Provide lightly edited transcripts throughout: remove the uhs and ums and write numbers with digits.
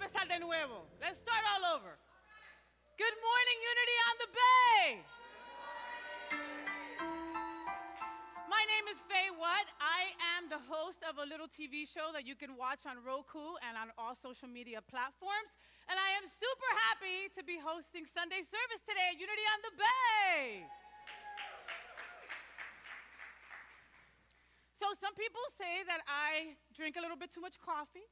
empezar de nuevo. Let's start all over. Good morning, Unity on the Bay. My name is Faye Watt. I am the host of a little TV show that you can watch on Roku and on all social media platforms. And I am super happy to be hosting Sunday service today at Unity on the Bay. So some people say that I drink a little bit too much coffee.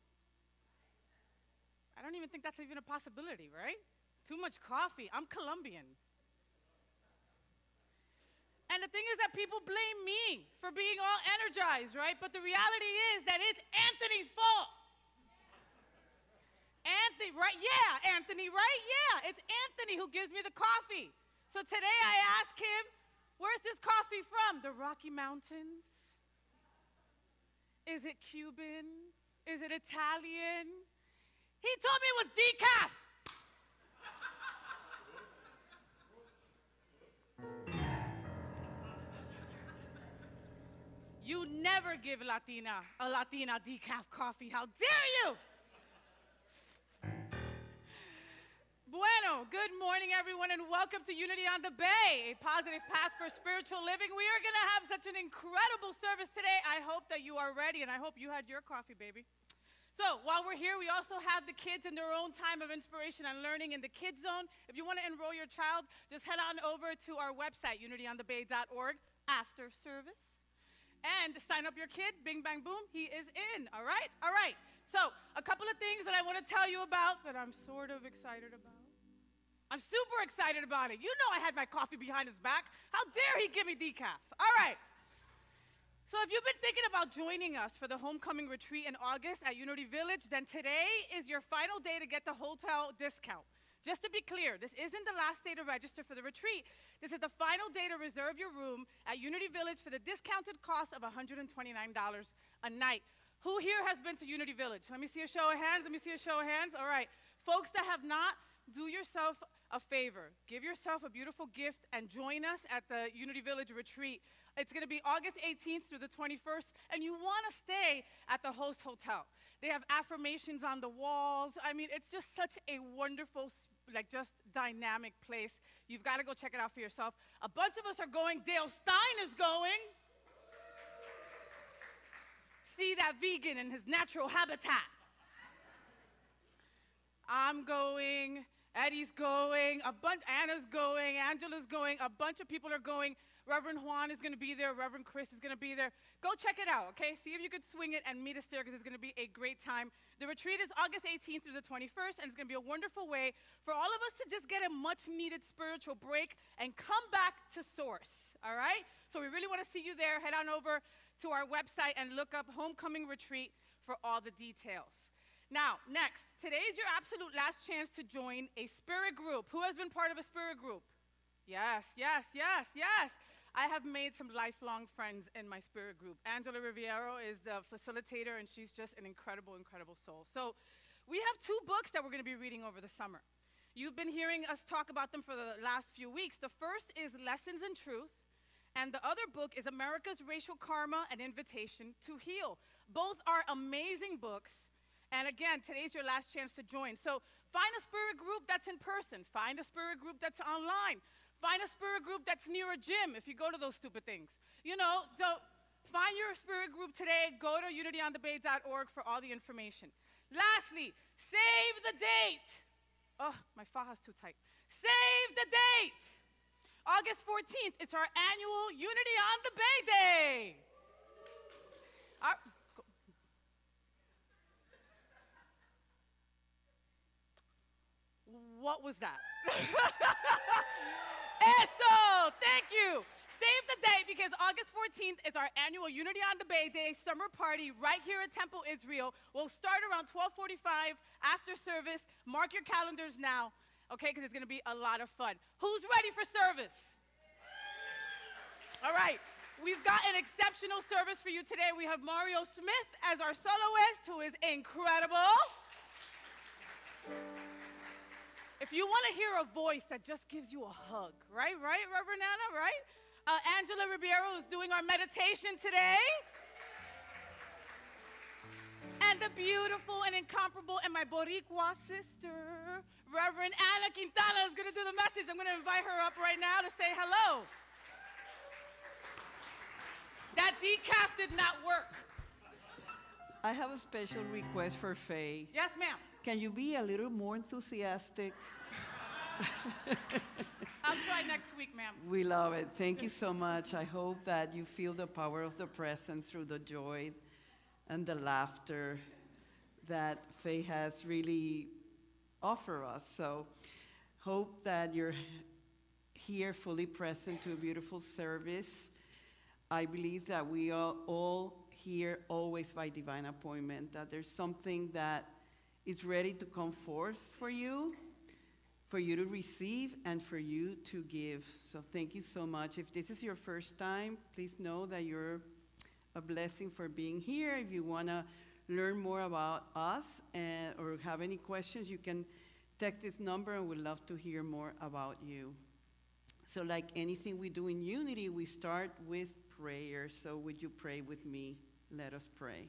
I don't even think that's even a possibility, right? Too much coffee. I'm Colombian. And the thing is that people blame me for being all energized, right? But the reality is that it's Anthony's fault. Anthony, right? Yeah, Anthony, right? Yeah, it's Anthony who gives me the coffee. So today I asked him, where's this coffee from? The Rocky Mountains? Is it Cuban? Is it Italian? He told me it was decaf. You never give a Latina decaf coffee. How dare you? Bueno, good morning, everyone, and welcome to Unity on the Bay, a positive path for spiritual living. We are going to have such an incredible service today. I hope that you are ready, and I hope you had your coffee, baby. So while we're here, we also have the kids in their own time of inspiration and learning in the Kids Zone. If you want to enroll your child, just head on over to our website, unityonthebay.org, after service. And sign up your kid, bing, bang, boom, he is in, all right? All right, so a couple of things that I want to tell you about that I'm sort of excited about. I'm super excited about it. You know I had my coffee behind his back. How dare he give me decaf? All right. So if you've been thinking about joining us for the homecoming retreat in August at Unity Village, then today is your final day to get the hotel discount. Just to be clear, this isn't the last day to register for the retreat. This is the final day to reserve your room at Unity Village for the discounted cost of $129 a night. Who here has been to Unity Village? Let me see a show of hands. Let me see a show of hands. All right. Folks that have not, do yourself a favor. Give yourself a beautiful gift and join us at the Unity Village retreat. It's going to be August 18th through the 21st, and you want to stay at the host hotel. They have affirmations on the walls. I mean, it's just such a wonderful, just dynamic place. You've got to go check it out for yourself. A bunch of us are going. Dale Stein is going. See that vegan in his natural habitat. I'm going. Eddie's going. Anna's going. Angela's going. A bunch of people are going. Reverend Juan is going to be there. Reverend Chris is going to be there. Go check it out, okay? See if you could swing it and meet us there because it's going to be a great time. The retreat is August 18th through the 21st, and it's going to be a wonderful way for all of us to just get a much-needed spiritual break and come back to source, all right? So we really want to see you there. Head on over to our website and look up Homecoming Retreat for all the details. Now, next, today is your absolute last chance to join a spirit group. Who has been part of a spirit group? Yes, yes, yes, yes. I have made some lifelong friends in my spirit group. Angela Riviero is the facilitator, and she's just an incredible, incredible soul. So we have two books that we're going to be reading over the summer. You've been hearing us talk about them for the last few weeks. The first is Lessons in Truth, and the other book is America's Racial Karma, An Invitation to Heal. Both are amazing books. And again, today's your last chance to join. So find a spirit group that's in person. Find a spirit group that's online. Find a spirit group that's near a gym if you go to those stupid things. You know, so find your spirit group today. Go to unityonthebay.org for all the information. Lastly, save the date. Oh, my faja's too tight. Save the date. August 14th, it's our annual Unity on the Bay Day. What was that? Eso, thank you. Save the date because August 14th is our annual Unity on the Bay Day summer party right here at Temple Israel. We'll start around 12:45 after service. Mark your calendars now, okay, because it's going to be a lot of fun. Who's ready for service? All right. We've got an exceptional service for you today. We have Mario Smith as our soloist, who is incredible. If you want to hear a voice that just gives you a hug, right, Reverend Anna, right? Angela Ribeiro is doing our meditation today. And the beautiful and incomparable and my Boricua sister, Reverend Ana Quintana, is going to do the message. I'm going to invite her up right now to say hello. That decaf did not work. I have a special request for Faye. Yes, ma'am. Can you be a little more enthusiastic? I'll try next week, ma'am. We love it. Thank you so much. I hope that you feel the power of the presence through the joy and the laughter that Faye has really offered us. So hope that you're here fully present to a beautiful service. I believe that we are all here always by divine appointment, that there's something that is ready to come forth for you to receive, and for you to give. So thank you so much. If this is your first time, please know that you're a blessing for being here. If you want to learn more about us or have any questions, you can text this number, and we'd love to hear more about you. So like anything we do in Unity, we start with prayer. So would you pray with me? Let us pray.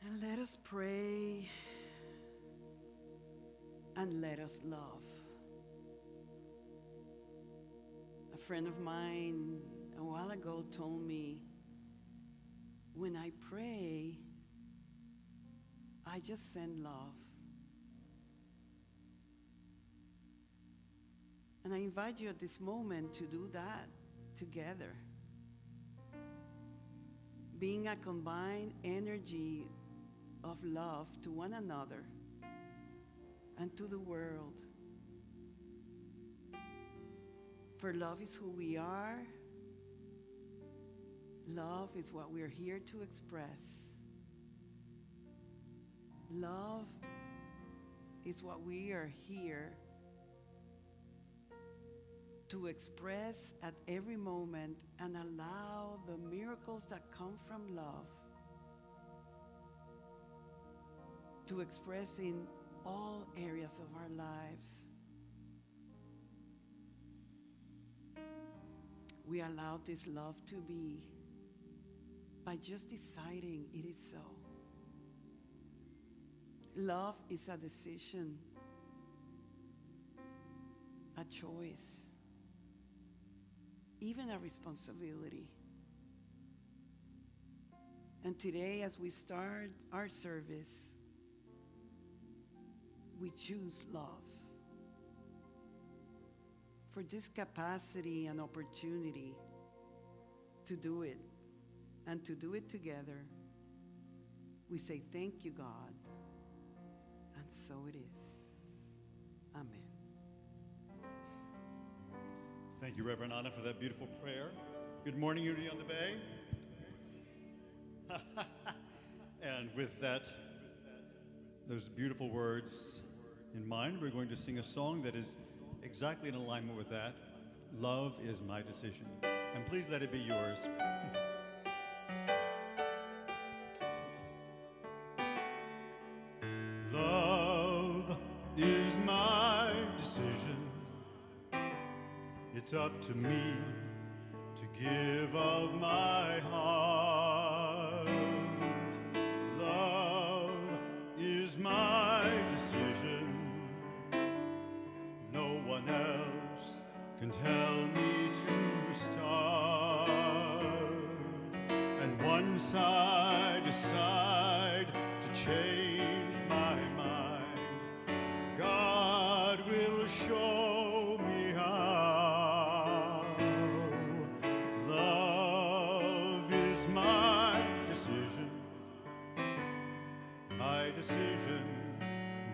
And let us pray, and let us love. A friend of mine a while ago told me, when I pray, I just send love. And I invite you at this moment to do that together. Being a combined energy of love to one another and to the world. For love is who we are. Love is what we're here to express. Love is what we are here to express at every moment, and allow the miracles that come from love to express in all areas of our lives. We allow this love to be by just deciding it is so. Love is a decision, a choice, even a responsibility. And today, as we start our service, we choose love. For this capacity and opportunity to do it, and to do it together, we say thank you, God. And so it is. Amen. Thank you, Reverend Ana, for that beautiful prayer. Good morning, Unity on the Bay. And with those beautiful words in mind, we're going to sing a song that is exactly in alignment with that. Love is my decision. And please let it be yours. Love is my decision. It's up to me to give of my heart. Love is my decision. No one else can tell me to start. And once I decide to change my mind, God will show me how. Love is my decision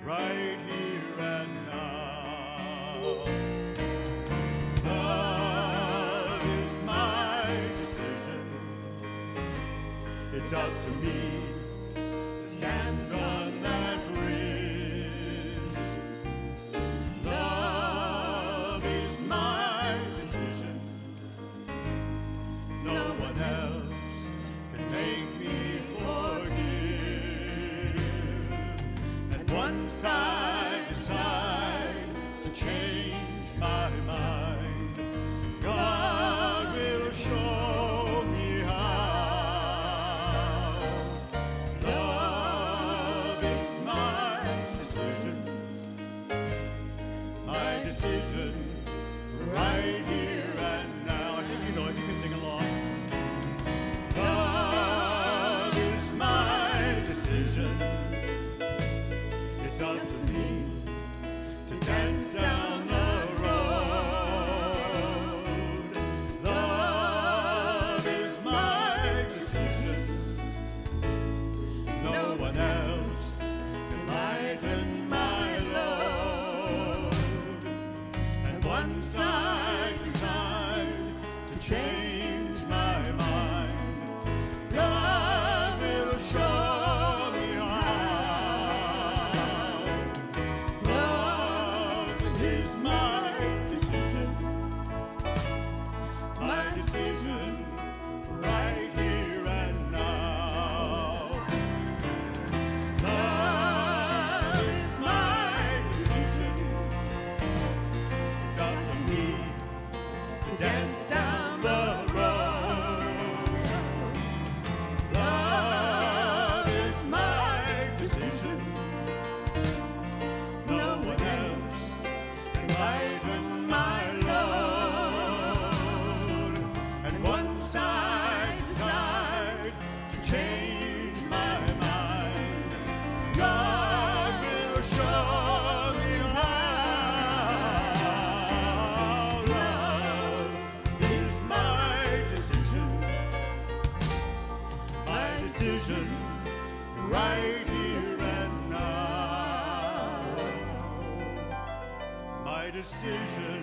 right here and now. Love is my decision. It's up to me to stand on that bridge. Love is my decision. No one else can make me forgive. And once I decide to change my mind, God will show me how. decision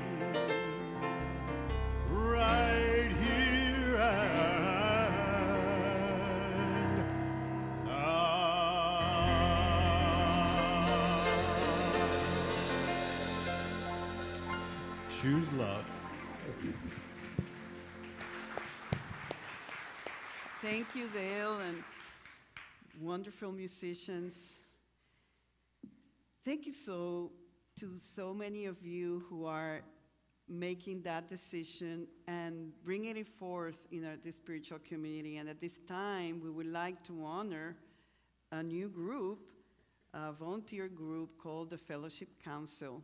right here and now. Choose love. Thank you, Dale, and wonderful musicians. Thank you to so many of you who are making that decision and bringing it forth in the spiritual community. And at this time, we would like to honor a new group, a volunteer group called the Fellowship Council.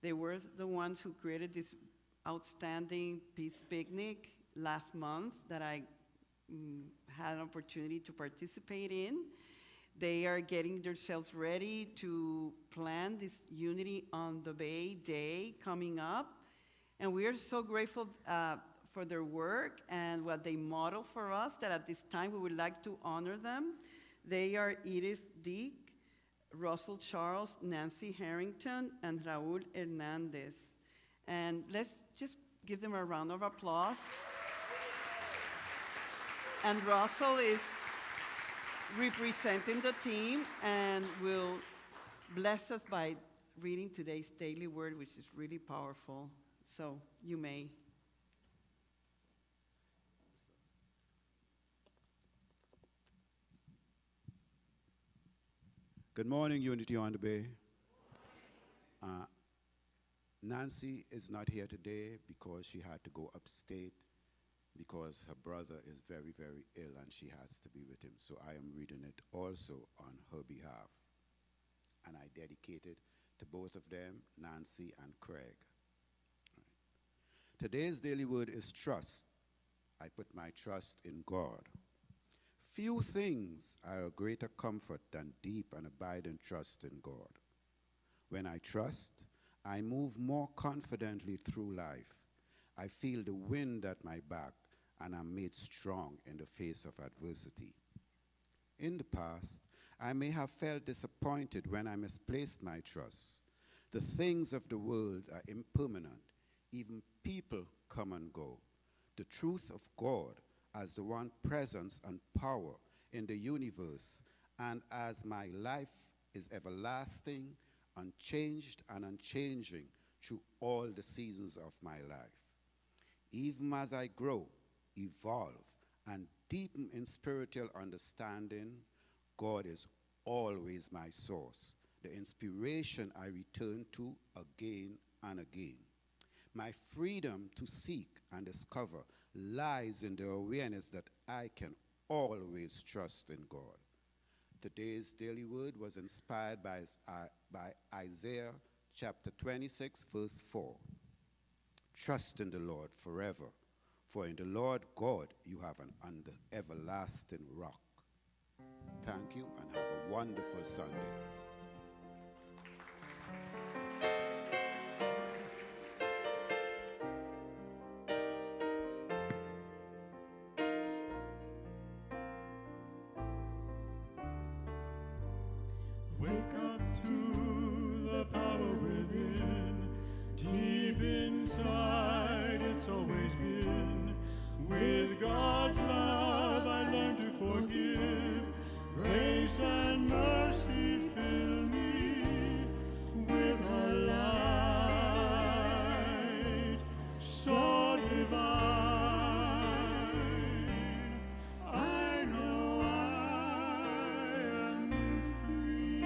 They were the ones who created this outstanding peace picnic last month that I had an opportunity to participate in. They are getting themselves ready to plan this Unity on the Bay Day coming up. And we are so grateful for their work and what they model for us, that at this time we would like to honor them. They are Edith Dick, Russell Charles, Nancy Harrington, and Raul Hernandez. And let's just give them a round of applause. And Russell is representing the team and will bless us by reading today's daily word, which is really powerful. So you may. Good morning, Unity on the Bay. Nancy is not here today because she had to go upstate because her brother is very, very ill and she has to be with him. So I am reading it also on her behalf. And I dedicate it to both of them, Nancy and Craig. Right. Today's daily word is trust. I put my trust in God. Few things are a greater comfort than deep and abiding trust in God. When I trust, I move more confidently through life. I feel the wind at my back, and I'm made strong in the face of adversity. In the past, I may have felt disappointed when I misplaced my trust. The things of the world are impermanent. Even people come and go. The truth of God as the one presence and power in the universe, and as my life is everlasting, unchanged and unchanging through all the seasons of my life. Even as I grow, evolve, and deepen in spiritual understanding, God is always my source, the inspiration I return to again and again. My freedom to seek and discover lies in the awareness that I can always trust in God. Today's daily word was inspired by Isaiah chapter 26, verse 4. Trust in the Lord forever, for in the Lord God you have an everlasting rock. Thank you and have a wonderful Sunday. Wake up to the power within. Deep inside, it's always been. With God's love, I learn to forgive. Grace and mercy fill me with a light so divine. I know I am free.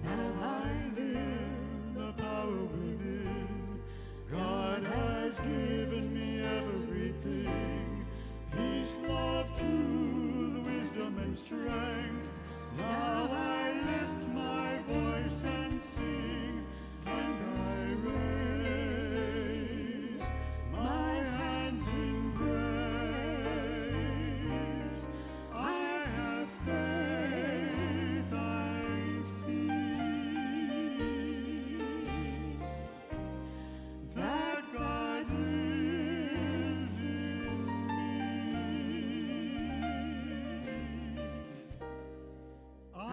Now I live the power within. God has given me everything. Peace, love, truth, wisdom, and strength. Now I lift my voice and sing, and I raise my hands in praise. I have faith, I see that God lives in me. I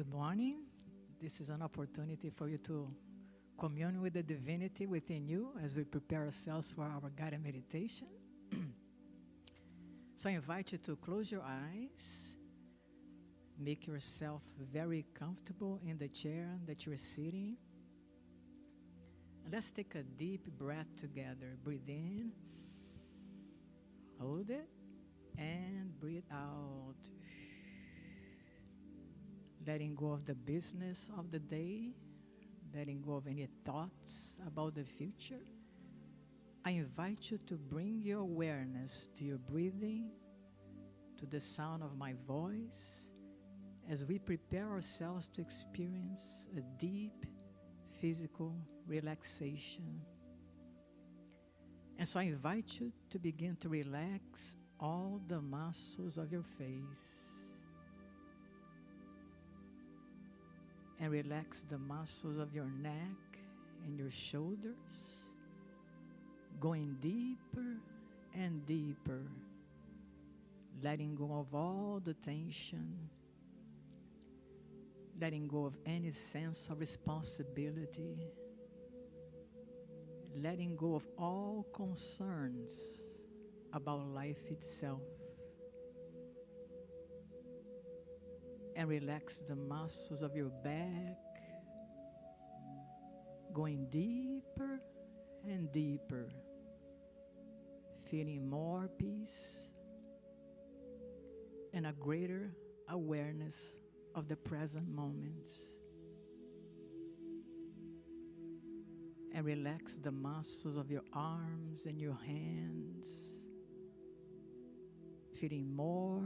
Good morning. This is an opportunity for you to commune with the divinity within you as we prepare ourselves for our guided meditation. So I invite you to close your eyes. Make yourself very comfortable in the chair that you're sitting. And let's take a deep breath together. Breathe in. Hold it. And breathe out. Letting go of the business of the day, letting go of any thoughts about the future. I invite you to bring your awareness to your breathing, to the sound of my voice, as we prepare ourselves to experience a deep physical relaxation. And so I invite you to begin to relax all the muscles of your face. And relax the muscles of your neck and your shoulders, going deeper and deeper, letting go of all the tension, letting go of any sense of responsibility, letting go of all concerns about life itself. And relax the muscles of your back, going deeper and deeper, feeling more peace and a greater awareness of the present moment. And relax the muscles of your arms and your hands, feeling more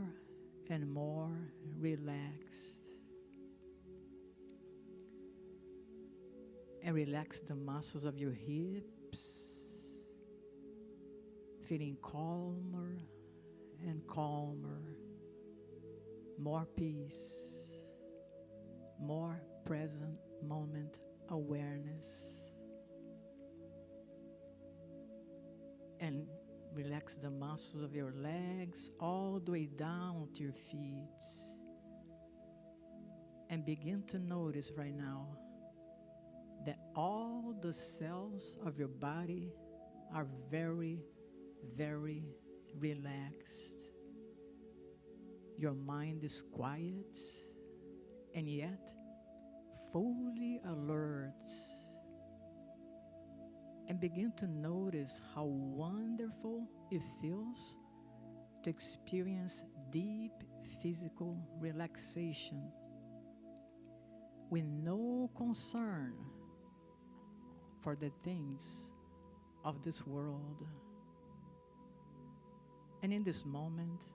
and more relaxed. And relax the muscles of your hips, feeling calmer and calmer, more peace, more present moment awareness. And relax the muscles of your legs all the way down to your feet. And begin to notice right now that all the cells of your body are very, very relaxed. Your mind is quiet and yet fully alert. And begin to notice how wonderful it feels to experience deep physical relaxation with no concern for the things of this world. And in this moment,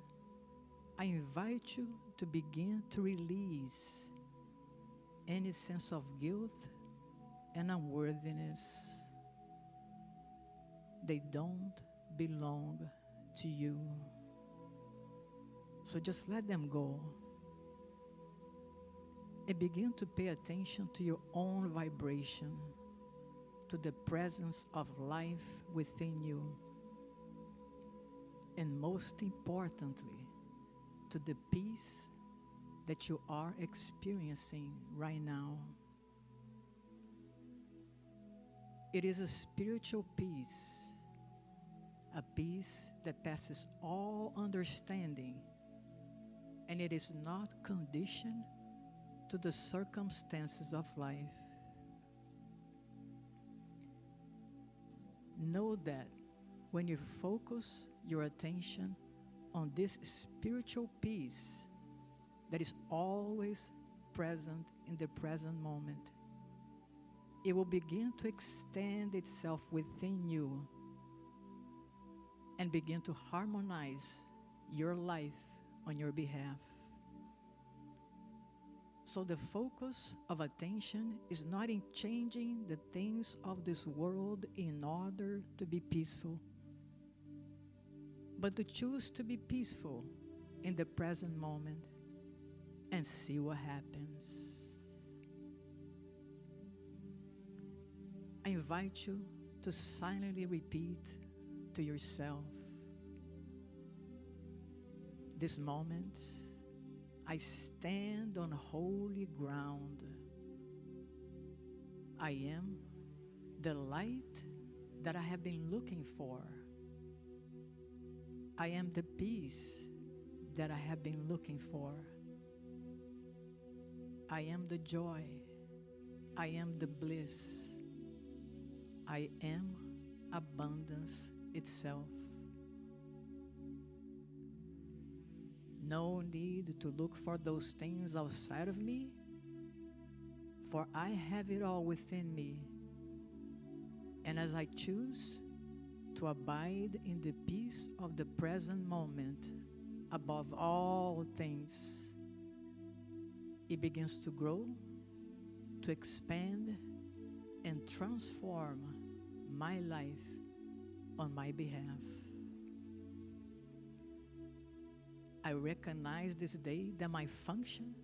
I invite you to begin to release any sense of guilt and unworthiness. They don't belong to you. So just let them go. And begin to pay attention to your own vibration, to the presence of life within you. And most importantly, to the peace that you are experiencing right now. It is a spiritual peace. A peace that passes all understanding, and it is not conditioned to the circumstances of life. Know that when you focus your attention on this spiritual peace that is always present in the present moment, it will begin to extend itself within you and begin to harmonize your life on your behalf. So the focus of attention is not in changing the things of this world in order to be peaceful, but to choose to be peaceful in the present moment and see what happens. I invite you to silently repeat to yourself, this moment, I stand on holy ground. I am the light that I have been looking for. I am the peace that I have been looking for. I am the joy. I am the bliss. I am abundance itself. No need to look for those things outside of me, for I have it all within me. And as I choose to abide in the peace of the present moment above all things, it begins to grow, to expand, and transform my life on my behalf. I recognize this day that my function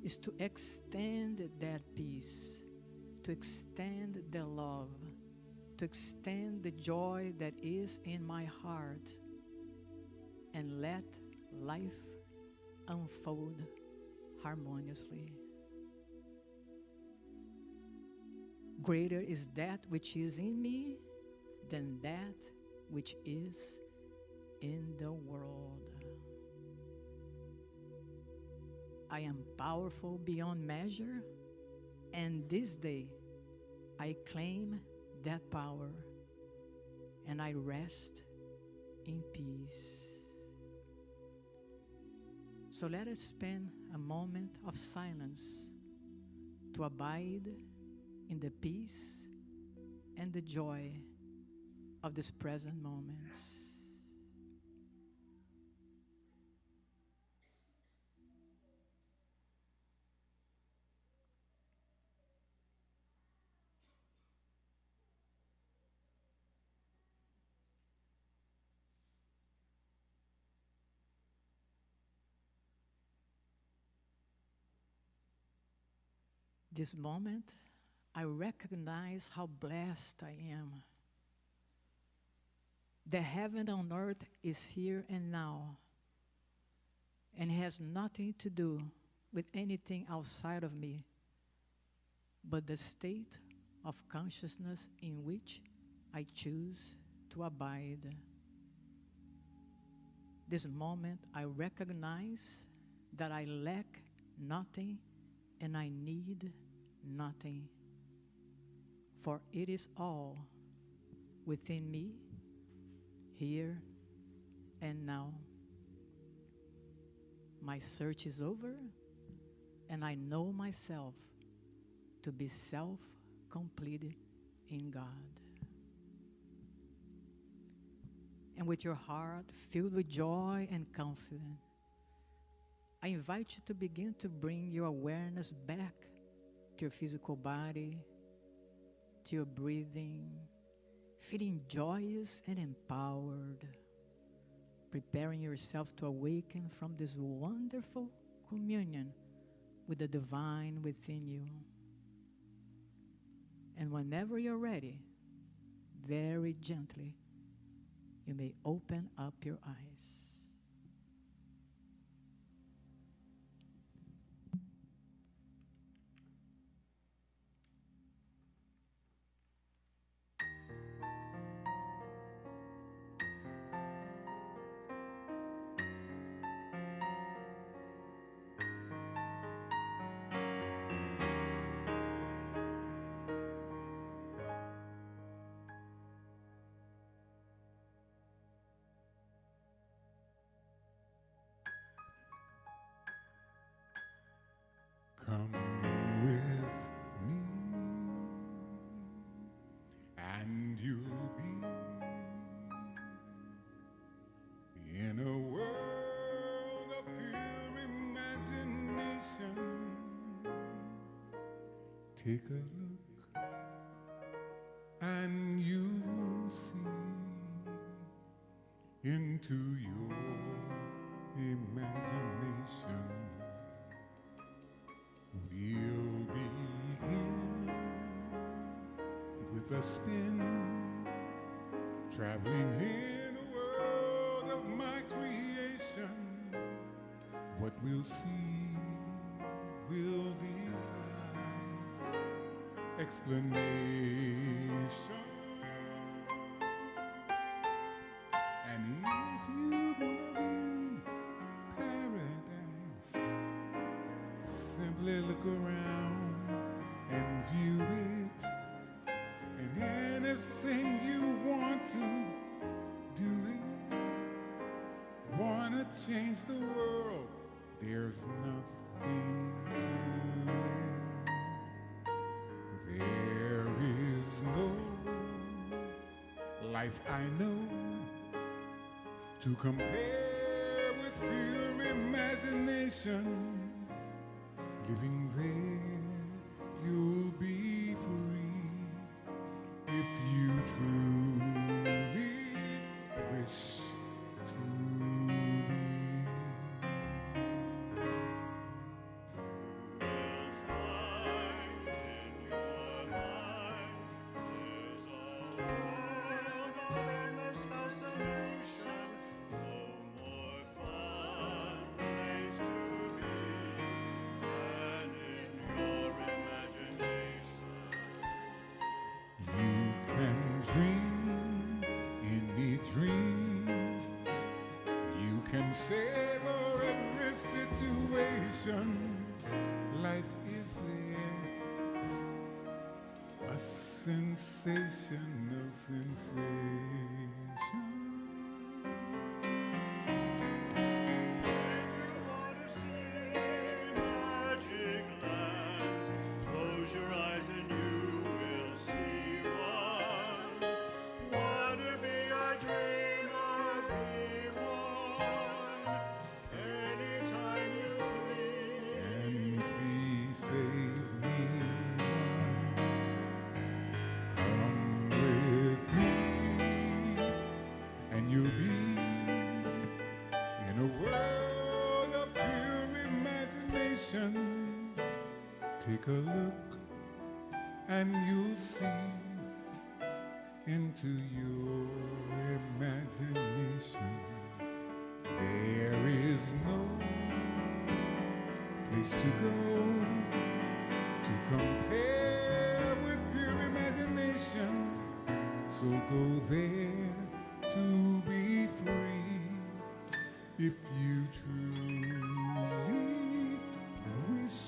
is to extend that peace, to extend the love, to extend the joy that is in my heart, and let life unfold harmoniously. Greater is that which is in me than that which is in the world. I am powerful beyond measure, and this day I claim that power, and I rest in peace. So let us spend a moment of silence to abide in the peace and the joy of this present moment. This moment, I recognize how blessed I am. The heaven on earth is here and now, and has nothing to do with anything outside of me, but the state of consciousness in which I choose to abide. This moment, I recognize that I lack nothing and I need nothing, for it is all within me, here and now. My search is over, and I know myself to be self-completed in God. And with your heart filled with joy and confidence, I invite you to begin to bring your awareness back to your physical body, to your breathing, feeling joyous and empowered, preparing yourself to awaken from this wonderful communion with the divine within you. And whenever you're ready, very gently, you may open up your eyes. Come with me, and you'll be in a world of pure imagination. Take a look, and you'll see into your imagination. We'll begin with a spin, traveling in a world of my creation. what we'll see will defy explanation. And if you wanna be paradise, simply look around and view it. And anything you want to do it. Wanna change the world, there's nothing to it. There is no life I know to compare with pure imagination. Living there, you'll be free if you truly wish to be. Dream any dream. You can savor every situation. Life is there, a sensational sensation. Take a look and you'll see into your imagination. There is no place to go to compare with pure imagination. So go there to be free if you truly wish.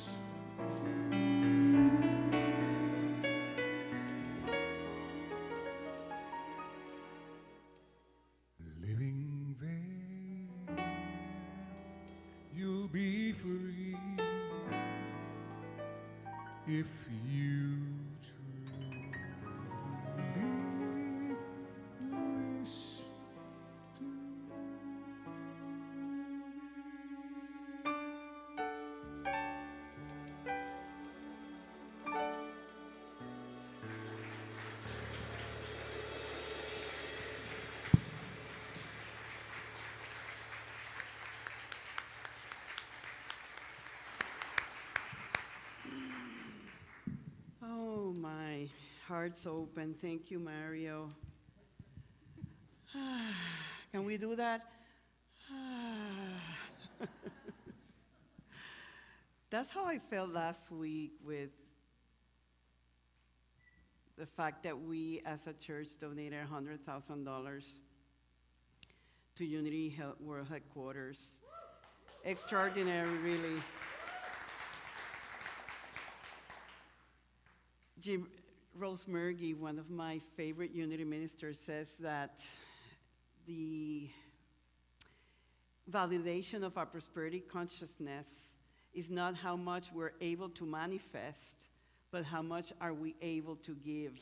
Living there, you'll be free if you truly wish to. Oh, my heart's open. Thank you, Mario. Can we do that? That's how I felt last week with the fact that we as a church donated $100,000 to Unity World Headquarters. Extraordinary, really. Jim Rosemergy, one of my favorite Unity ministers, says that the validation of our prosperity consciousness is not how much we're able to manifest, but how much are we able to give.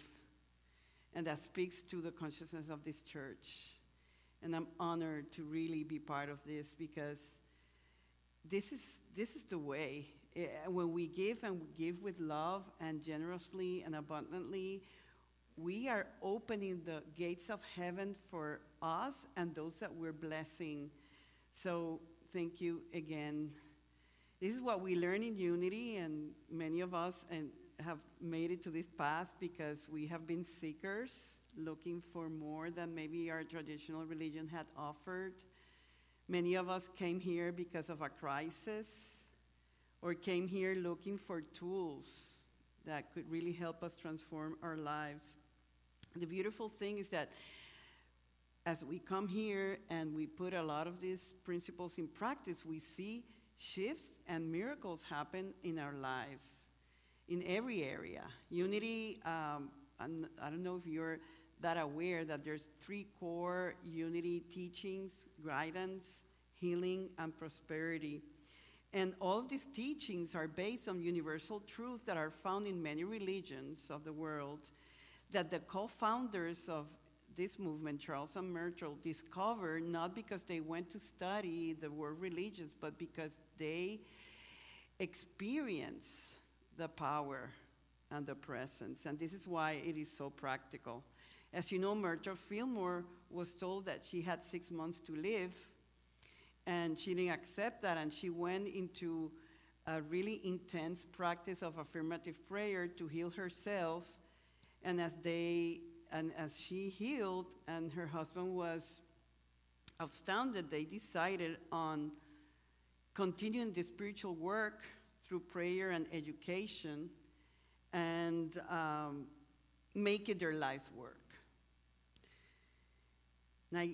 And that speaks to the consciousness of this church. And I'm honored to really be part of this because this is the way. When we give and we give with love and generously and abundantly, we are opening the gates of heaven for us and those that we're blessing. So thank you again. This is what we learn in Unity, and many of us have made it to this path because we have been seekers, looking for more than maybe our traditional religion had offered. Many of us came here because of a crisis or came here looking for tools that could really help us transform our lives. The beautiful thing is that as we come here and we put a lot of these principles in practice, we see shifts and miracles happen in our lives, in every area. Unity, and I don't know if you're that aware that there's 3 core unity teachings: guidance, healing, and prosperity. And all of these teachings are based on universal truths that are found in many religions of the world, that the co-founders of this movement, Charles and Myrtle, discovered not because they went to study the world religions, but because they experience the power and the presence. And this is why it is so practical. As you know, Myrtle Fillmore was told that she had 6 months to live, and she didn't accept that, and she went into a really intense practice of affirmative prayer to heal herself. And as she healed and her husband was astounded, they decided on continuing the spiritual work through prayer and education and make it their life's work. Now,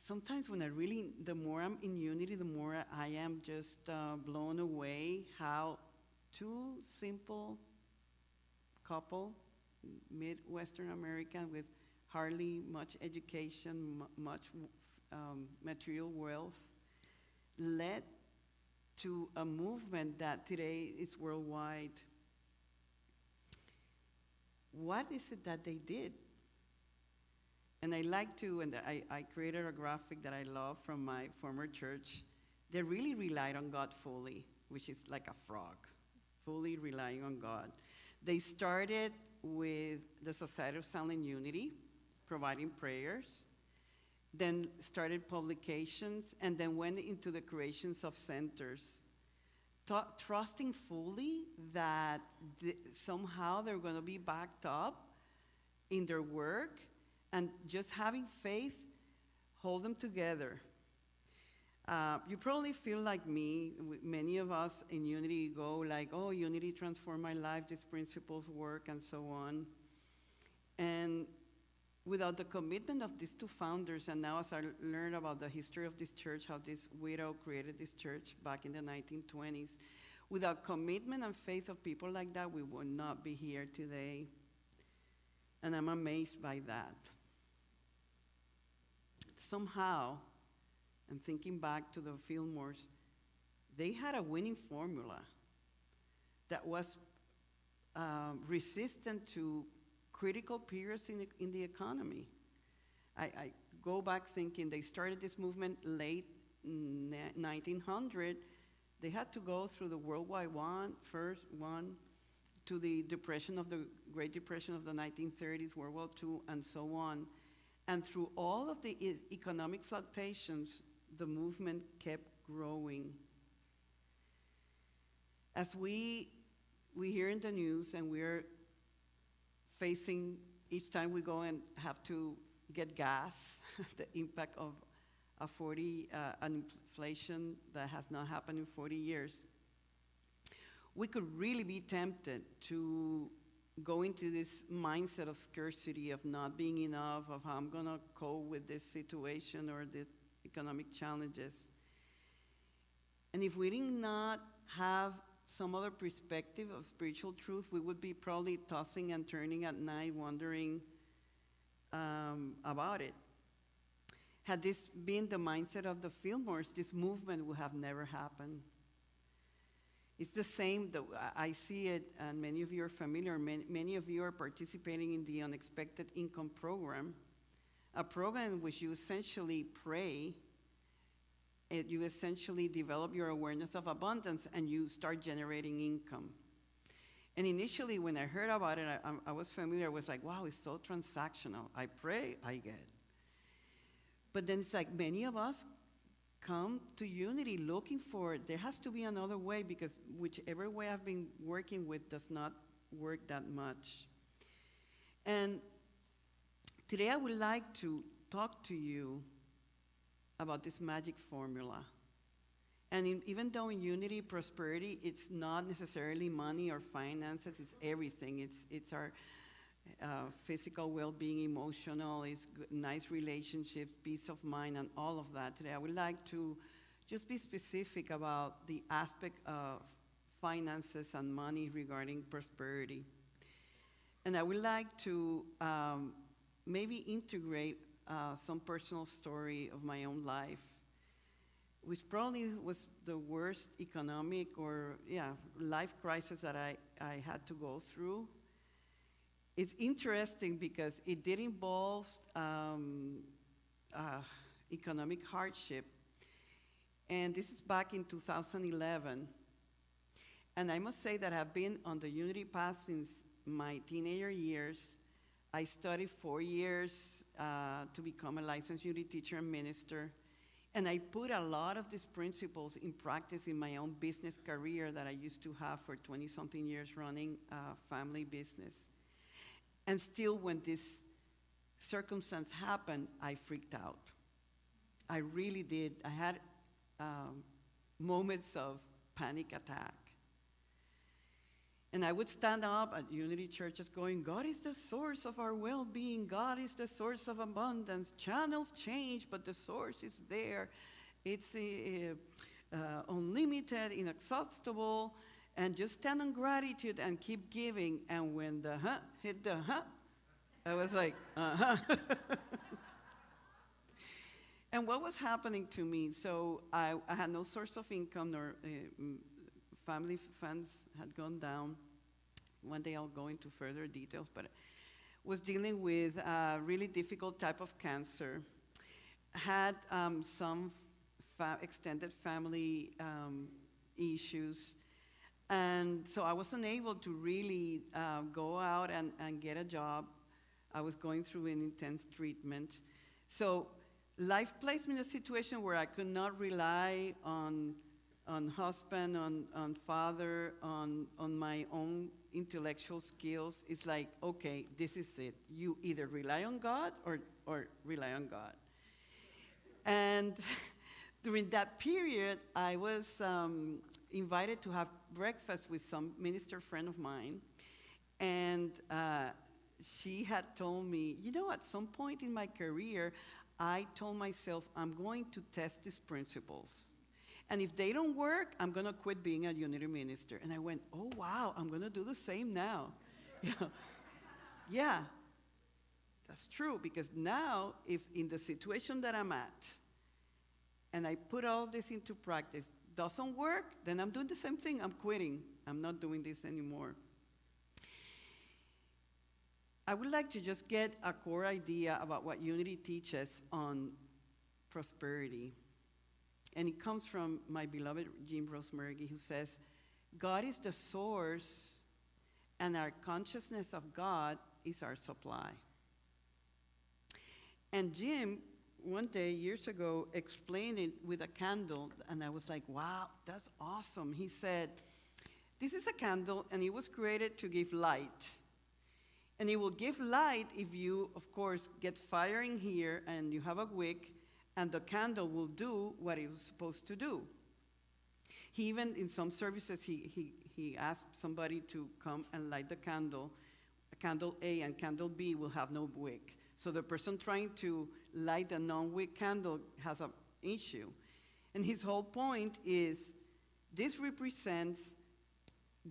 sometimes the more I'm in unity, the more I am just blown away how 2 simple couple, Midwestern American with hardly much education, much material wealth, led to a movement that today is worldwide. What is it that they did? And I created a graphic that I love from my former church. They really relied on God fully, which is like a frog, fully relying on God. They started with the Society of Silent Unity, providing prayers, then started publications, and then went into the creations of centers, trusting fully that somehow they're going to be backed up in their work, and just having faith hold them together. You probably feel like me. Many of us in Unity go like, oh, Unity transformed my life, these principles work, and so on. And without the commitment of these 2 founders, and now as I learned about the history of this church, how this widow created this church back in the 1920s, without commitment and faith of people like that, we would not be here today. And I'm amazed by that. Somehow, and thinking back to the Fillmores, they had a winning formula that was resistant to critical periods in the economy. I go back thinking they started this movement late 1900. They had to go through the World War I, first one, to the Great Depression of the 1930s, World War II, and so on. And through all of the economic fluctuations, the movement kept growing. As we hear in the news, and we're facing, each time we go and have to get gas, the impact of an inflation that has not happened in 40 years, we could really be tempted to go into this mindset of scarcity, of not being enough, of how I'm going to cope with this situation or the economic challenges. And if we did not have some other perspective of spiritual truth, we would be probably tossing and turning at night, wondering about it. Had this been the mindset of the Fillmores, this movement would have never happened. It's the same, I see it, and many of you are familiar, many of you are participating in the Unexpected Income Program, a program in which you essentially pray, you essentially develop your awareness of abundance, and you start generating income. And initially, when I heard about it, I was familiar. I was like, wow, it's so transactional. I pray, I get. But then it's like many of us come to Unity looking for, there has to be another way, because whichever way I've been working with does not work that much. And today I would like to talk to you about this magic formula. And even though in unity, prosperity, it's not necessarily money or finances, it's everything. It's our physical well-being, emotional, it's nice relationships, peace of mind, and all of that. Today, I would like to just be specific about the aspect of finances and money regarding prosperity. And I would like to maybe integrate some personal story of my own life, which probably was the worst economic or life crisis that I had to go through. It's interesting because it did involve economic hardship. And this is back in 2011. And I must say that I've been on the Unity path since my teenager years. I studied 4 years to become a licensed Unity teacher and minister. And I put a lot of these principles in practice in my own business career that I used to have for 20-something years running a family business. And still, when this circumstance happened, I freaked out. I really did. I had moments of panic attack. And I would stand up at Unity churches going, God is the source of our well-being. God is the source of abundance. Channels change, but the source is there. It's unlimited, inexhaustible, and just stand on gratitude and keep giving. And when the hit the I was like, And what was happening to me? So I had no source of income, nor family funds had gone down. One day I'll go into further details, but was dealing with a really difficult type of cancer. Had some extended family issues. And so I wasn't able to really go out and get a job. I was going through an intense treatment. So life placed me in a situation where I could not rely on husband, on father, on my own intellectual skills. It's like, okay, this is it. You either rely on God or rely on God. And during that period, I was invited to have breakfast with some minister friend of mine. And she had told me, at some point in my career, I told myself, I'm going to test these principles. And if they don't work, I'm going to quit being a Unity minister. And I went, oh, wow, I'm going to do the same now. Yeah, that's true. Because now, if in the situation that I'm at, and I put all this into practice, doesn't work, then I'm doing the same thing. I'm quitting. I'm not doing this anymore. I would like to just get a core idea about what Unity teaches on prosperity. And it comes from my beloved Jim Rosemurgy, who says, God is the source, and our consciousness of God is our supply. And Jim, one day, years ago, explained it with a candle, and I was like, wow, that's awesome. He said, this is a candle, and it was created to give light. And it will give light if you, of course, get fire in here, and you have a wick, and the candle will do what it was supposed to do. He even, in some services, he asked somebody to come and light the candle. Candle A and candle B will have no wick. So the person trying to light a non-wick candle has an issue. And his whole point is, this represents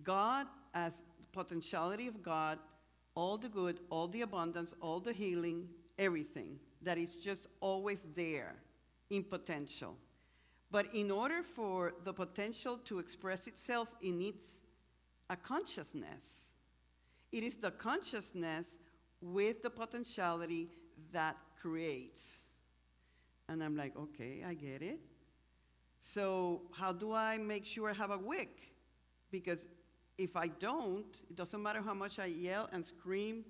God as the potentiality of God, all the good, all the abundance, all the healing, everything that is just always there in potential. But in order for the potential to express itself, it needs a consciousness. It is the consciousness with the potentiality that creates. And I'm like, okay, I get it. So how do I make sure I have a wick? Because if I don't, it doesn't matter how much I yell and scream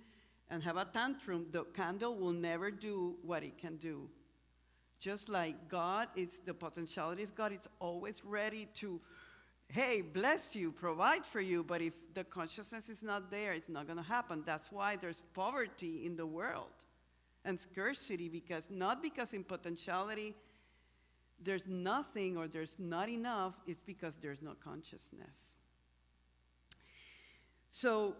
and have a tantrum, the candle will never do what it can do. Just like God, it's the potentiality is God, it's always ready to, hey, bless you, provide for you, but if the consciousness is not there, it's not going to happen. That's why there's poverty in the world and scarcity, not because in potentiality there's nothing or there's not enough, it's because there's no consciousness. So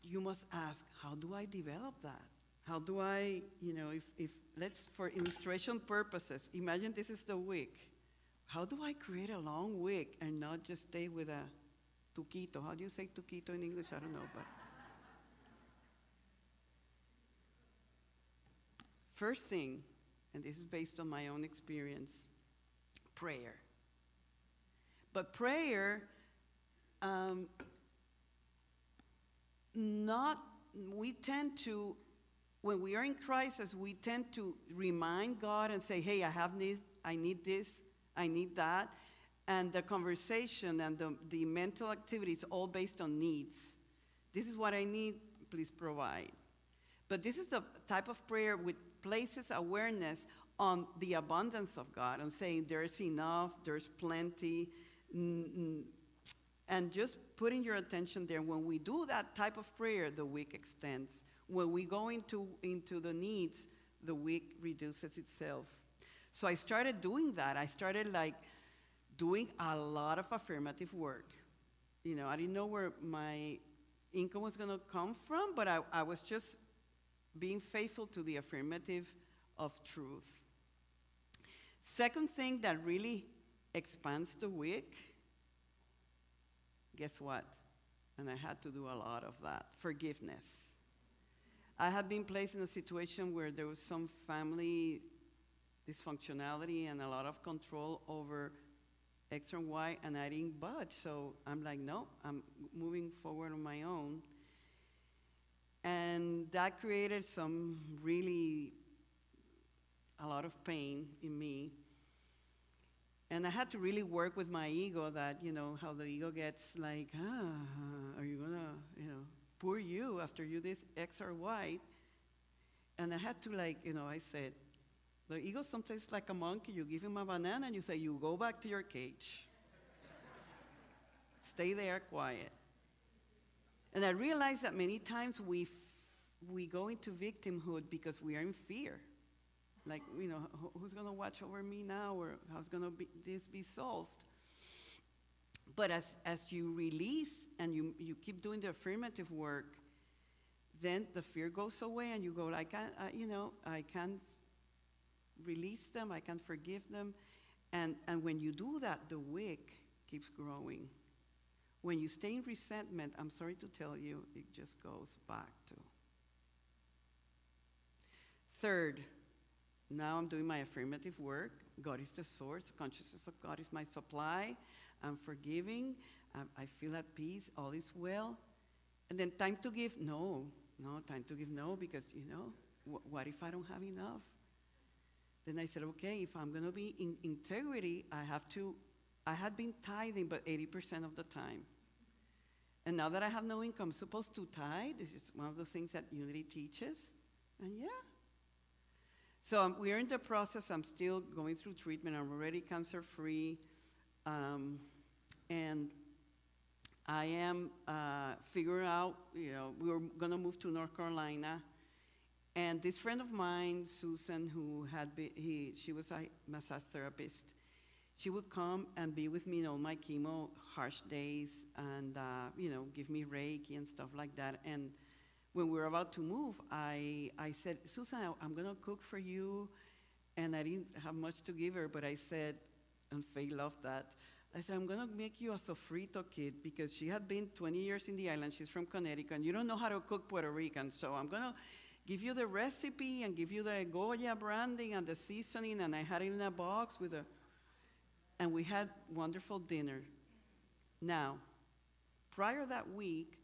you must ask, how do I develop that? How do I, if let's, for illustration purposes, imagine this is the wig. How do I create a long wig and not just stay with a tuquito? How do you say tuquito in English? I don't know, but. First thing, and this is based on my own experience, prayer. But prayer, we tend to, when we are in crisis, we tend to remind God and say, hey, I need this, I need that. And the conversation and the mental activity is all based on needs. This is what I need, please provide. But this is the type of prayer which places awareness on the abundance of God and saying there's enough, there's plenty, and just putting your attention there. When we do that type of prayer, the week extends. When we go into the needs, the week reduces itself. So I started doing that. I started doing a lot of affirmative work. I didn't know where my income was going to come from, but I was just being faithful to the affirmative of truth. Second thing that really expands the week, guess what? And I had to do a lot of that, forgiveness. I had been placed in a situation where there was some family dysfunctionality and a lot of control over X and Y, and I didn't budge. So I'm like, no, I'm moving forward on my own. And that created a lot of pain in me. And I had to really work with my ego that, how the ego gets like, are you gonna, poor you after you this X or Y. And I had to I said, the ego sometimes is like a monkey. You give him a banana and you say, you go back to your cage. Stay there quiet. And I realized that many times we go into victimhood because we are in fear. Like, who's going to watch over me now, or how's going to this be solved? But as you release and you keep doing the affirmative work, then the fear goes away and you go, I can release them, I can forgive them. And when you do that, the wick keeps growing. When you stay in resentment, I'm sorry to tell you, it just goes back to. Third, now I'm doing my affirmative work. God is the source. The consciousness of God is my supply. I'm forgiving. I feel at peace. All is well. And then time to give. No, time to give. No, because, what if I don't have enough? Then I said, okay, if I'm going to be in integrity, I had been tithing, but 80% of the time. And now that I have no income, I'm supposed to tithe. This is one of the things that Unity teaches. And yeah. So we are in the process. I'm still going through treatment. I'm already cancer-free. And I am figuring out, we were going to move to North Carolina. And this friend of mine, Susan, who she was a massage therapist, she would come and be with me in all my chemo harsh days and, give me Reiki and stuff like that. And when we were about to move, I said, Susan, I'm going to cook for you. And I didn't have much to give her, but I said, and Faye loved that, I said, I'm going to make you a sofrito kit because she had been 20 years in the island. She's from Connecticut, and you don't know how to cook Puerto Rican. So I'm going to give you the recipe and give you the Goya branding and the seasoning. And I had it in a box and we had wonderful dinner. Now, prior that week,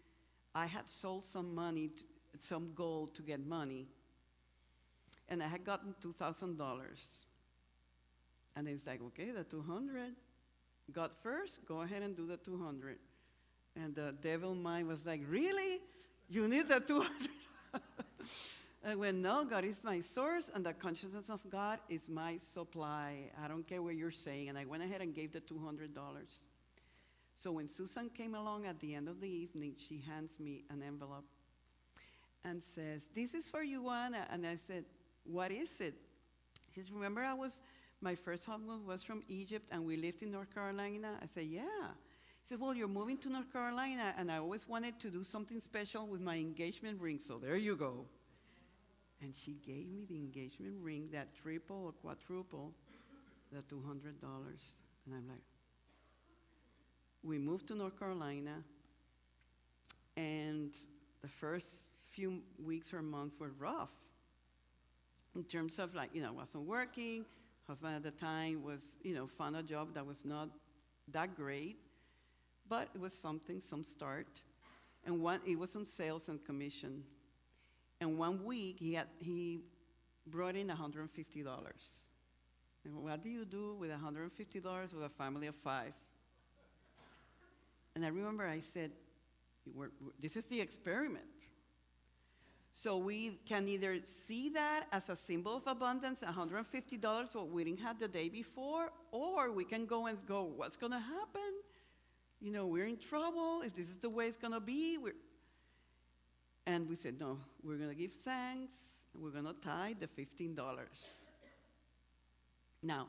I had sold some gold to get money. And I had gotten $2,000. And it's like, okay, the 200. God first, go ahead and do the 200. And the devil mind was like, really? You need the 200? I went, no, God is my source, and the consciousness of God is my supply. I don't care what you're saying. And I went ahead and gave the $200. So when Susan came along at the end of the evening, she hands me an envelope and says, this is for you, Anna. And I said, what is it? She says, remember my first husband was from Egypt and we lived in North Carolina? I said, yeah. He said, well, you're moving to North Carolina, and I always wanted to do something special with my engagement ring, so there you go. And she gave me the engagement ring, that triple or quadruple, the $200. And I'm like, we moved to North Carolina, and the first few weeks or months were rough in terms of, like, wasn't working. Husband at the time was, found a job that was not that great, but it was some start. And it was on sales and commission. And one week he brought in $150. And what do you do with $150 with a family of 5? And I remember I said, this is the experiment. So we can either see that as a symbol of abundance, $150, what we didn't have the day before, or we can go, what's going to happen? We're in trouble. If this is the way it's going to be, and we said, no, we're going to give thanks, and we're going to tithe the $15. Now,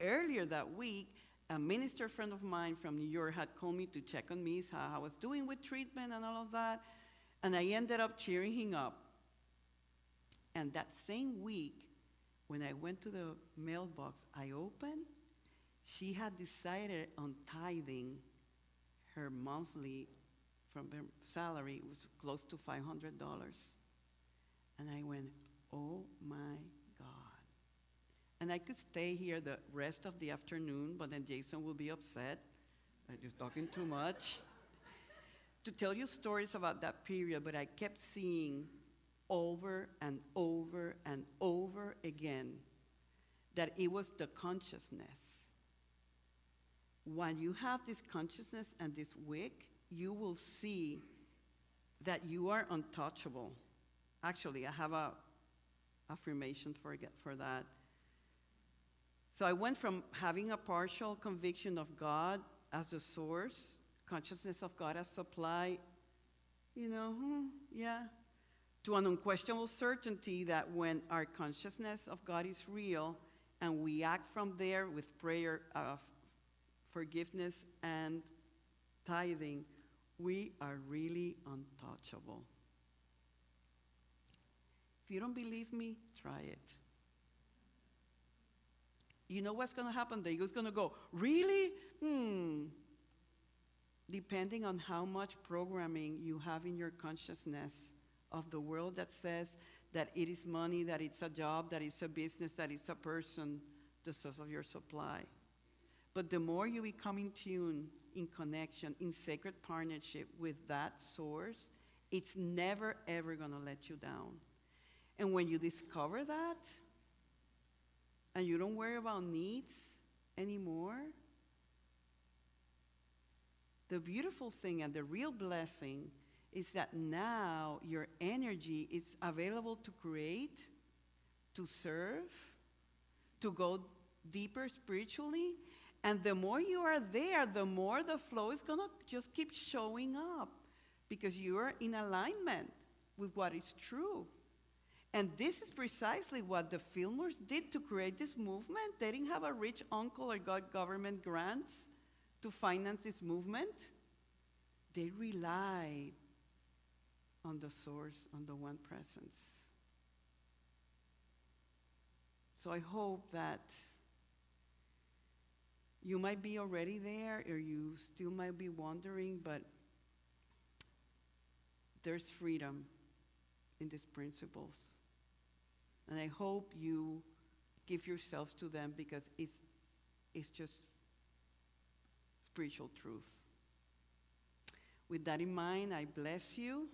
earlier that week, a minister friend of mine from New York had called me to check on me, how I was doing with treatment and all of that, and I ended up cheering him up. And that same week, when I went to the mailbox, I opened, she had decided on tithing her monthly from her salary. It was close to $500. And I went, oh my God. And I could stay here the rest of the afternoon, but then Jason will be upset. I'm just talking too much. To tell you stories about that period, but I kept seeing over and over and over again that it was the consciousness. When you have this consciousness and this wick, you will see that you are untouchable. Actually, I have a affirmation for that. So I went from having a partial conviction of God as the source, consciousness of God as supply, to an unquestionable certainty that when our consciousness of God is real and we act from there with prayer of forgiveness and tithing, we are really untouchable. If you don't believe me, try it. You know what's going to happen? The ego's going to go, really? Depending on how much programming you have in your consciousness of the world that says that it is money, that it's a job, that it's a business, that it's a person, the source of your supply. But the more you become in tune, in connection, in sacred partnership with that source, it's never, ever going to let you down. And when you discover that, and you don't worry about needs anymore, the beautiful thing and the real blessing is that now your energy is available to create, to serve, to go deeper spiritually. And the more you are there, the more the flow is going to just keep showing up because you are in alignment with what is true. And this is precisely what the Fillmores did to create this movement. They didn't have a rich uncle or got government grants to finance this movement. They relied on the source, on the one presence. So I hope that you might be already there, or you still might be wondering, but there's freedom in these principles. And I hope you give yourselves to them because it's just spiritual truth. With that in mind, I bless you,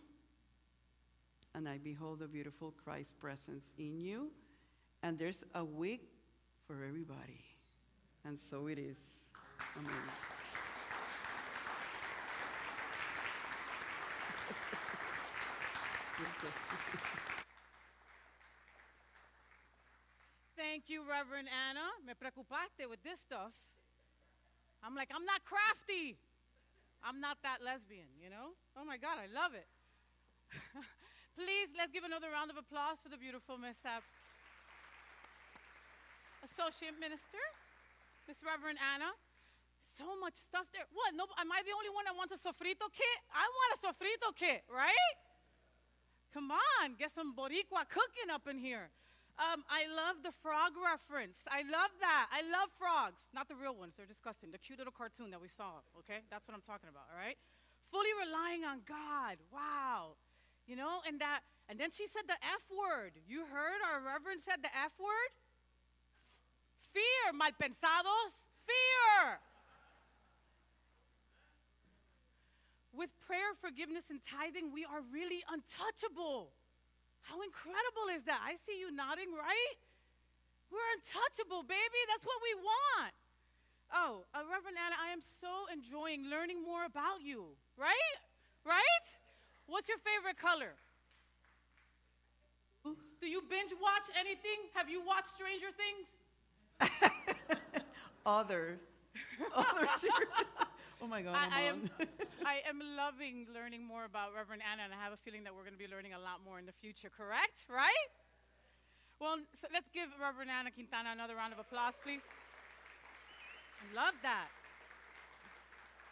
and I behold the beautiful Christ presence in you. And there's a wig for everybody. And so it is. Amen. Thank you, Reverend Anna. Me preocupaste with this stuff. I'm like, I'm not crafty. I'm not that lesbian, Oh my God, I love it. Please, let's give another round of applause for the beautiful Miss Sapp. Associate Minister, Miss Reverend Anna. So much stuff there. What? No, am I the only one that wants a sofrito kit? I want a sofrito kit, right? Come on, get some Boricua cooking up in here. I love the frog reference. I love that. I love frogs. Not the real ones. They're disgusting. The cute little cartoon that we saw, okay? That's what I'm talking about, all right? Fully relying on God. Wow. You know, and then she said the F word. You heard our reverend said the F word? Fear, malpensados. Fear. With prayer, forgiveness, and tithing, we are really untouchable. How incredible is that? I see you nodding, right? We're untouchable, baby. That's what we want. Oh, Reverend Anna, I am so enjoying learning more about you, right? Right? What's your favorite color? Do you binge watch anything? Have you watched Stranger Things? Other series. Oh my God, I am loving learning more about Reverend Anna, and I have a feeling that we're going to be learning a lot more in the future, correct? Right? Well, so let's give Reverend Anna Quintana another round of applause, please. I love that.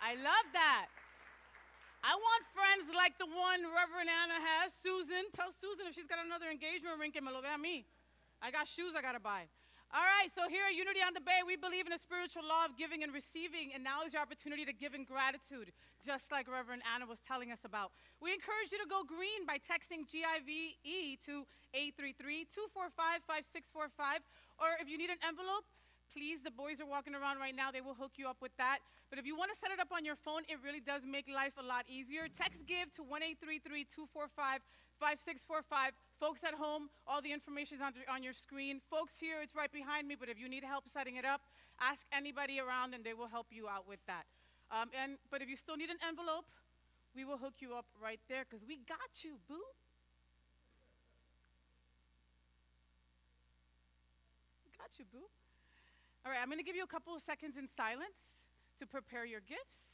I love that. I want friends like the one Reverend Anna has. Susan, tell Susan if she's got another engagement ring, que me lo dé a mí. I got shoes I got to buy. All right, so here at Unity on the Bay, we believe in a spiritual law of giving and receiving, and now is your opportunity to give in gratitude, just like Reverend Anna was telling us about. We encourage you to go green by texting GIVE to 833-245-5645, or if you need an envelope, please, the boys are walking around right now. They will hook you up with that. But if you want to set it up on your phone, it really does make life a lot easier. Text GIVE to 1-833-245-5645. Folks at home, all the information is on your screen. Folks here, it's right behind me, but if you need help setting it up, ask anybody around and they will help you out with that. But if you still need an envelope, we will hook you up right there because we got you, boo. We got you, boo. All right, I'm going to give you a couple of seconds in silence to prepare your gifts.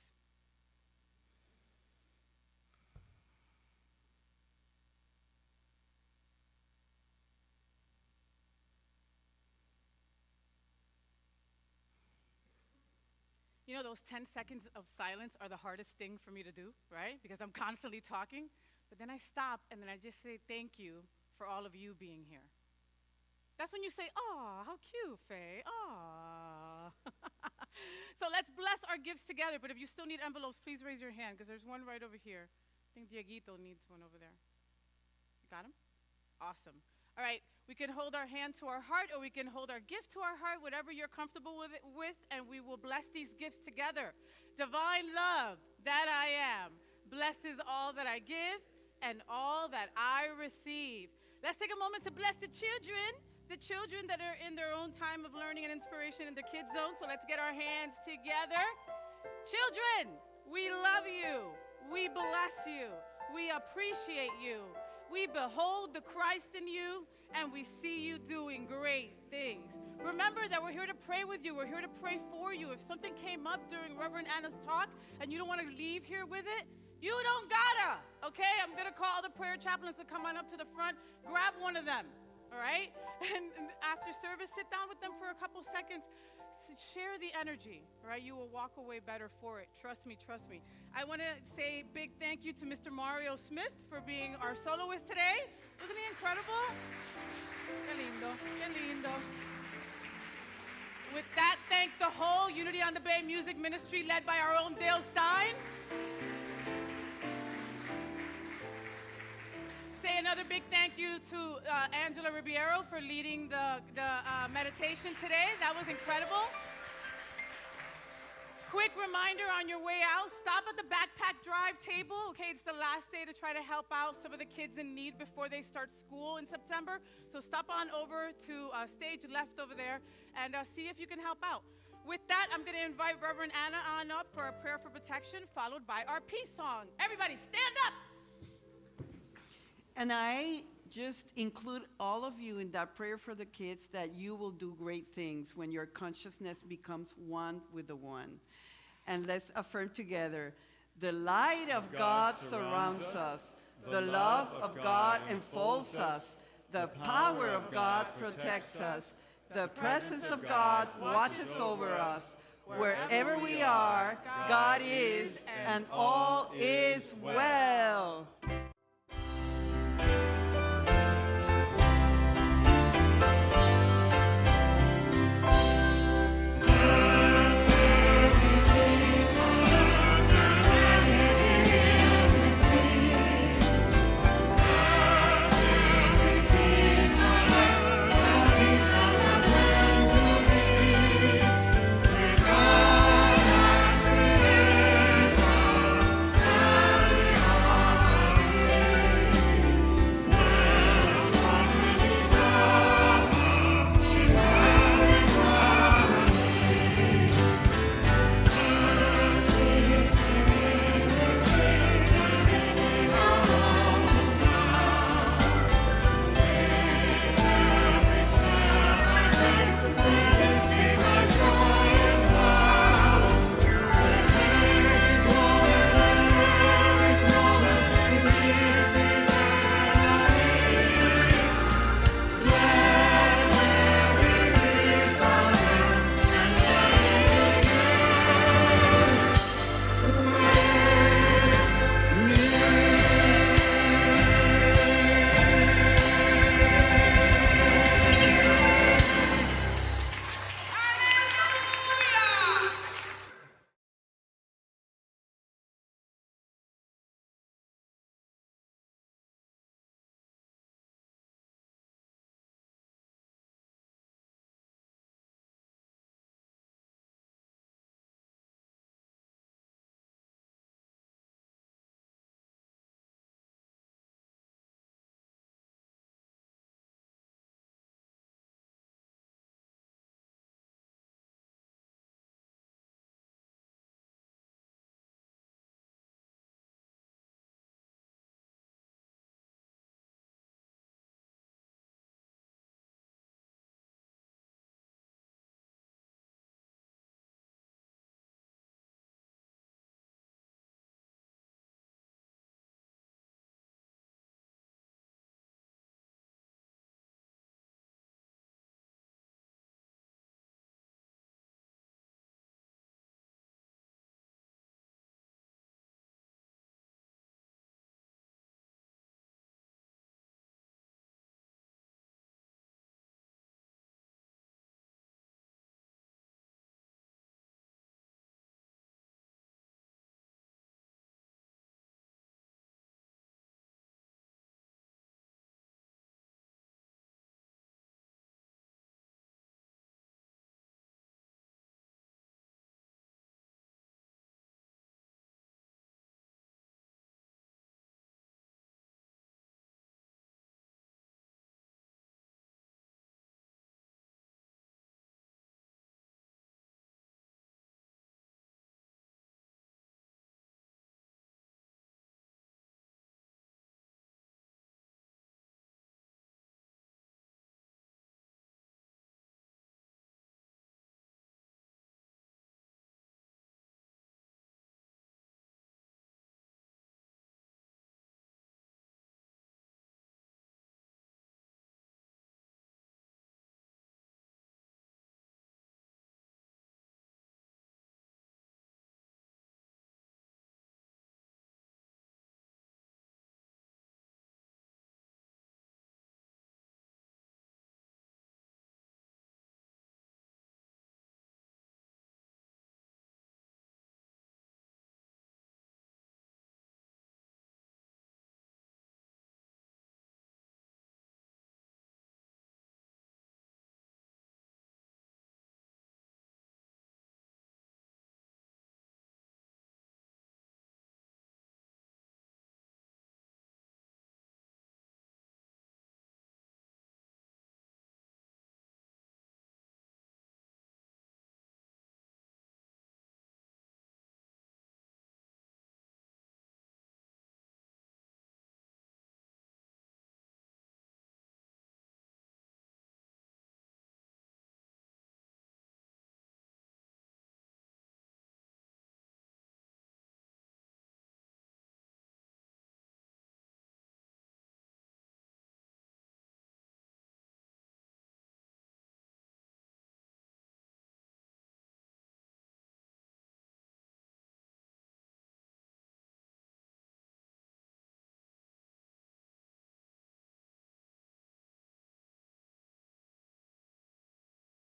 You know, those 10 seconds of silence are the hardest thing for me to do, right? Because I'm constantly talking. But then I stop, and then I just say thank you for all of you being here. That's when you say, "Aw, how cute, Faye. Aw." So let's bless our gifts together. But if you still need envelopes, please raise your hand, because there's one right over here. I think Dieguito needs one over there. You got him? Awesome. All right, we can hold our hand to our heart, or we can hold our gift to our heart, whatever you're comfortable with, and we will bless these gifts together. Divine love that I am blesses all that I give and all that I receive. Let's take a moment to bless the children that are in their own time of learning and inspiration in the kids zone. So let's get our hands together. Children, we love you. We bless you. We appreciate you. We behold the Christ in you, and we see you doing great things. Remember that we're here to pray with you. We're here to pray for you. If something came up during Reverend Anna's talk and you don't want to leave here with it, you don't gotta, okay? I'm going to call the prayer chaplains to come on up to the front. Grab one of them, all right? And after service, sit down with them for a couple seconds. Share the energy, all right? You will walk away better for it. Trust me, trust me. I want to say a big thank you to Mr. Mario Smith for being our soloist today. Wasn't he incredible? Qué lindo, qué lindo. With that, thank the whole Unity on the Bay Music Ministry led by our own Dale Stein. Say another big thank you to Angela Ribeiro for leading the meditation today. That was incredible. Quick reminder on your way out, stop at the backpack drive table. Okay, it's the last day to try to help out some of the kids in need before they start school in September. So stop on over to stage left over there and see if you can help out. With that, I'm going to invite Reverend Anna on up for a prayer for protection, followed by our peace song. Everybody, stand up. And I just include all of you in that prayer for the kids, that you will do great things when your consciousness becomes one with the one. And let's affirm together, the light of God surrounds us. The love of God enfolds us. The power of God protects us. The presence of God watches over us. Wherever we are, God is, and all is well.